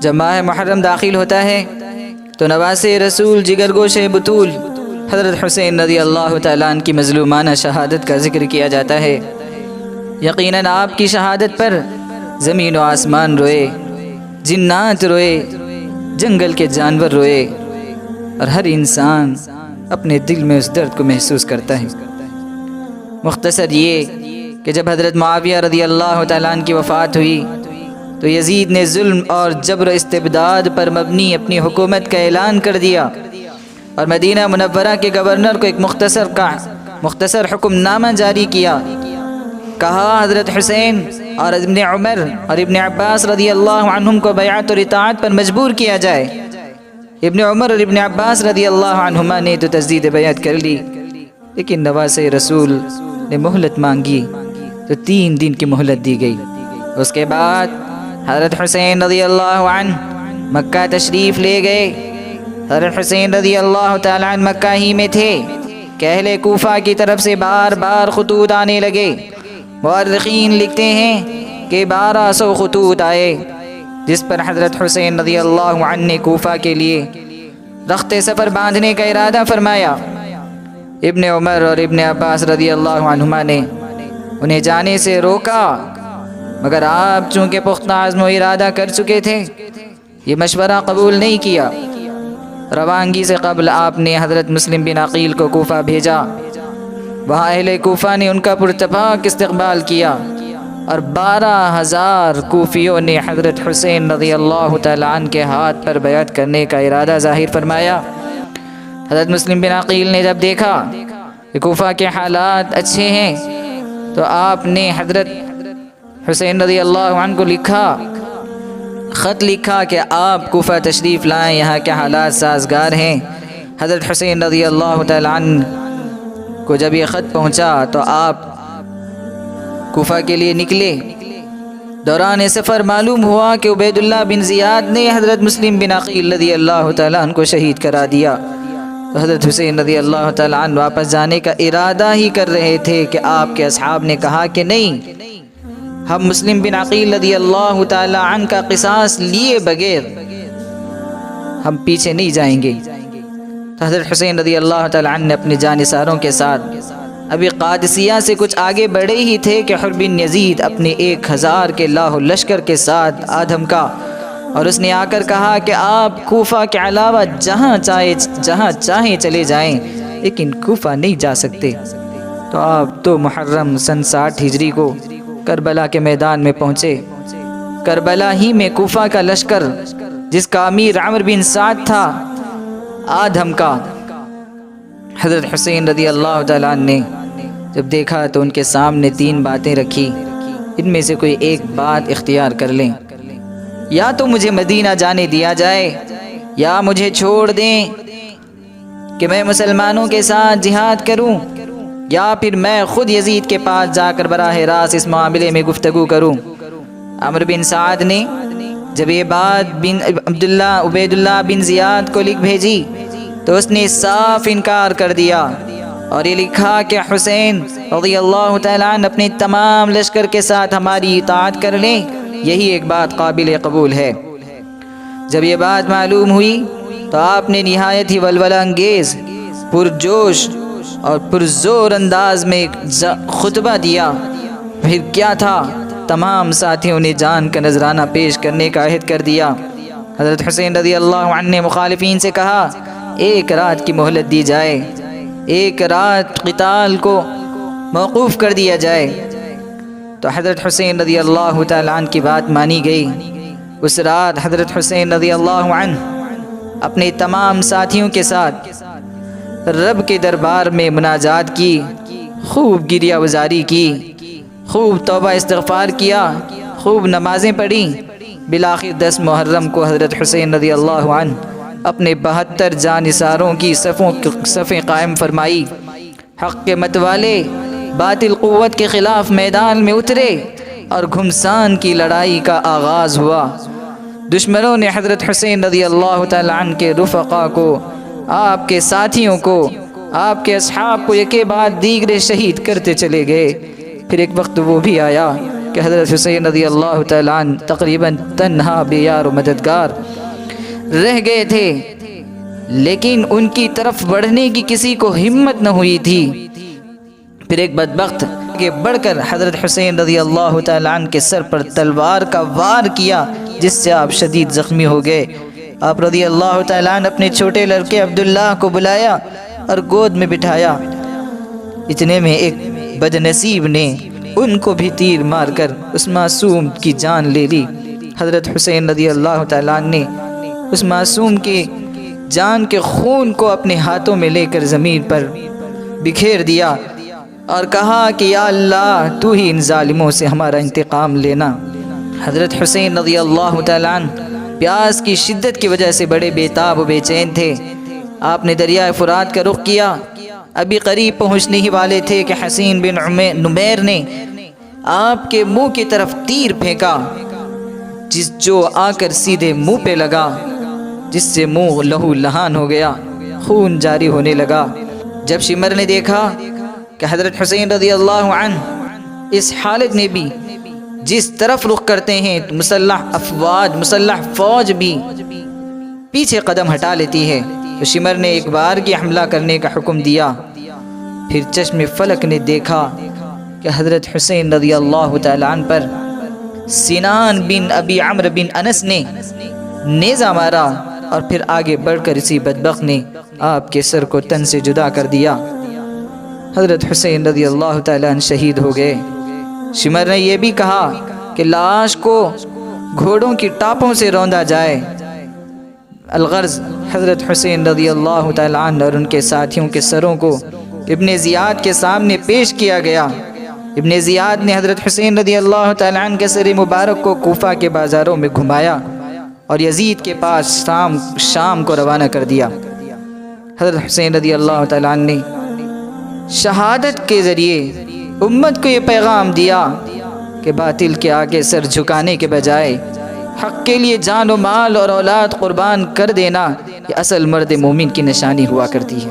جب ماہ محرم داخل ہوتا ہے تو نواسے رسول جگر گوش بطول حضرت حسین رضی اللہ تعالیٰ عنہ کی مظلومانہ شہادت کا ذکر کیا جاتا ہے۔ یقیناً آپ کی شہادت پر زمین و آسمان روئے، جنات روئے، جنگل کے جانور روئے، اور ہر انسان اپنے دل میں اس درد کو محسوس کرتا ہے۔ مختصر یہ کہ جب حضرت معاویہ رضی اللہ تعالیٰ عنہ کی وفات ہوئی تو یزید نے ظلم اور جبر و استبداد پر مبنی اپنی حکومت کا اعلان کر دیا اور مدینہ منورہ کے گورنر کو ایک مختصر حکم نامہ جاری کیا۔ کہا حضرت حسین اور ابن عمر اور ابن عباس رضی اللہ عنہم کو بیعت اور اطاعت پر مجبور کیا جائے۔ ابن عمر اور ابن عباس رضی اللہ عنہما نے تو تجدید بیعت کر لی، لیکن نواسے رسول نے مہلت مانگی تو 3 دن کی مہلت دی گئی۔ اس کے بعد حضرت حسین رضی اللہ عنہ مکہ تشریف لے گئے۔ حضرت حسین رضی اللہ تعالیٰ عنہ مکہ ہی میں تھے کہ اہل کوفہ کی طرف سے بار بار خطوط آنے لگے۔ مورخین لکھتے ہیں کہ 1200 خطوط آئے، جس پر حضرت حسین رضی اللہ عنہ نے کوفہ کے لیے رخت سفر باندھنے کا ارادہ فرمایا۔ ابن عمر اور ابن عباس رضی اللہ عنہما نے انہیں جانے سے روکا، مگر آپ چونکہ پختہ عزم و ارادہ کر چکے تھے، یہ مشورہ قبول نہیں کیا۔ روانگی سے قبل آپ نے حضرت مسلم بن عقیل کو کوفہ بھیجا۔ وہاں اہل کوفہ نے ان کا پرتپاک استقبال کیا اور 12,000 کوفیوں نے حضرت حسین رضی اللہ تعالیٰ عنہ کے ہاتھ پر بیعت کرنے کا ارادہ ظاہر فرمایا۔ حضرت مسلم بن عقیل نے جب دیکھا کہ کوفہ کے حالات اچھے ہیں تو آپ نے حضرت حسین رضی اللہ عنہ کو خط لکھا کہ آپ کوفہ تشریف لائیں، یہاں کے حالات سازگار ہیں۔ حضرت حسین رضی اللہ تعالیٰ عنہ کو جب یہ خط پہنچا تو آپ کوفہ کے لیے نکلے۔ دوران سفر معلوم ہوا کہ عبید اللہ بن زیاد نے حضرت مسلم بن عقیل رضی اللہ تعالیٰ عنہ کو شہید کرا دیا۔ تو حضرت حسین رضی اللہ تعالیٰ عنہ واپس جانے کا ارادہ ہی کر رہے تھے کہ آپ کے اصحاب نے کہا کہ نہیں، ہم مسلم بن عقیل رضی اللہ تعالیٰ عنہ کا قصاص لیے بغیر ہم پیچھے نہیں جائیں گے۔ تو حضرت حسین رضی اللہ تعالیٰ عنہ نے اپنے جانثاروں کے ساتھ ابھی قادسیہ سے کچھ آگے بڑھے ہی تھے کہ حر بن یزید اپنے 1000 کے لاہو لشکر کے ساتھ آ دھمکا اور اس نے آ کر کہا کہ آپ کوفہ کے علاوہ جہاں چاہیں چلے جائیں، لیکن کوفہ نہیں جا سکتے۔ تو آپ 2 محرم سن 60 ہجری کو کربلا کے میدان میں پہنچے۔ کربلا ہی میں کوفہ کا لشکر جس کا امیر عمرو بن سعد تھا آ دھمکا۔ حضرت حسین رضی اللہ تعالیٰ عنہ نے جب دیکھا تو ان کے سامنے 3 باتیں رکھی، ان میں سے کوئی ایک بات اختیار کر لیں، یا تو مجھے مدینہ جانے دیا جائے یا مجھے چھوڑ دیں کہ میں مسلمانوں کے ساتھ جہاد کروں، یا پھر میں خود یزید کے پاس جا کر براہ راست اس معاملے میں گفتگو کروں۔ عمرو بن سعد نے جب یہ بات عبید اللہ بن زیاد کو لکھ بھیجی تو اس نے صاف انکار کر دیا اور یہ لکھا کہ حسین رضی اللہ تعالیٰ عنہ اپنے تمام لشکر کے ساتھ ہماری اطاعت کر لیں، یہی ایک بات قابل قبول ہے۔ جب یہ بات معلوم ہوئی تو آپ نے نہایت ہی ولولہ انگیز، پرجوش اور پرزور انداز میں ایک خطبہ دیا۔ پھر کیا تھا، تمام ساتھیوں نے جان کا نذرانہ پیش کرنے کا عہد کر دیا۔ حضرت حسین رضی اللہ عنہ نے مخالفین سے کہا 1 رات کی مہلت دی جائے، 1 رات قتال کو موقوف کر دیا جائے۔ تو حضرت حسین رضی اللہ تعالیٰ عنہ کی بات مانی گئی۔ اس رات حضرت حسین رضی اللہ عنہ اپنے تمام ساتھیوں کے ساتھ رب کے دربار میں مناجات کی، خوب گریہ وزاری کی، خوب توبہ استغفار کیا، خوب نمازیں پڑھیں۔ بالآخر 10 محرم کو حضرت حسین رضی اللہ عنہ اپنے 72 جانثاروں کی صفیں قائم فرمائی۔ حق کے متوالے باطل قوت کے خلاف میدان میں اترے اور گھمسان کی لڑائی کا آغاز ہوا۔ دشمنوں نے حضرت حسین رضی اللہ تعالیٰ عنہ کے رفقا کو، آپ کے ساتھیوں کو، آپ کے اصحاب کو یکے بعد دیگرے شہید کرتے چلے گئے۔ پھر ایک وقت وہ بھی آیا کہ حضرت حسین رضی اللہ تعالیٰ عنہ تقریباً تنہا بے یار و مددگار رہ گئے تھے، لیکن ان کی طرف بڑھنے کی کسی کو ہمت نہ ہوئی تھی۔ پھر ایک بدبخت آگے بڑھ کر حضرت حسین رضی اللہ تعالیٰ عنہ کے سر پر تلوار کا وار کیا، جس سے آپ شدید زخمی ہو گئے۔ آپ رضی اللہ تعالیٰ عنہ اپنے چھوٹے لڑکے عبداللہ کو بلایا اور گود میں بٹھایا۔ اتنے میں ایک بدنصیب نے ان کو بھی تیر مار کر اس معصوم کی جان لے لی۔ حضرت حسین رضی اللہ تعالیٰ عنہ نے اس معصوم کی جان کے خون کو اپنے ہاتھوں میں لے کر زمین پر بکھیر دیا اور کہا کہ یا اللہ تو ہی ان ظالموں سے ہمارا انتقام لینا۔ حضرت حسین رضی اللہ تعالیٰ عنہ پیاس کی شدت کی وجہ سے بڑے بے تاب و بے چین تھے۔ آپ نے دریائے فرات کا رخ کیا، ابھی قریب پہنچنے ہی والے تھے کہ حسین بن نمیر نے آپ کے منہ کی طرف تیر پھینکا، جو آ کر سیدھے منہ پہ لگا، جس سے منہ لہو لہان ہو گیا، خون جاری ہونے لگا۔ جب شمر نے دیکھا کہ حضرت حسین رضی اللہ عنہ اس حالت میں بھی جس طرف رخ کرتے ہیں مسلح فوج بھی پیچھے قدم ہٹا لیتی ہے، تو شمر نے ایک بار کی حملہ کرنے کا حکم دیا۔ پھر چشم فلک نے دیکھا کہ حضرت حسین رضی اللہ تعالیٰ عنہ پر سنان بن ابی عمرو بن انس نے نیزہ مارا، اور پھر آگے بڑھ کر اسی بدبخت نے آپ کے سر کو تن سے جدا کر دیا۔ حضرت حسین رضی اللہ تعالیٰ عنہ شہید ہو گئے۔ شمر نے یہ بھی کہا کہ لاش کو گھوڑوں کی ٹاپوں سے روندا جائے۔ الغرض حضرت حسین رضی اللہ تعالیٰ عنہ اور ان کے ساتھیوں کے سروں کو ابن زیاد کے سامنے پیش کیا گیا۔ ابن زیاد نے حضرت حسین رضی اللہ تعالیٰ عنہ کے سر مبارک کو کوفہ کے بازاروں میں گھمایا اور یزید کے پاس شام کو روانہ کر دیا۔ حضرت حسین رضی اللہ تعالیٰ عنہ نے شہادت کے ذریعے امت کو یہ پیغام دیا کہ باطل کے آگے سر جھکانے کے بجائے حق کے لیے جان و مال اور اولاد قربان کر دینا، یہ اصل مرد مومن کی نشانی ہوا کرتی ہے۔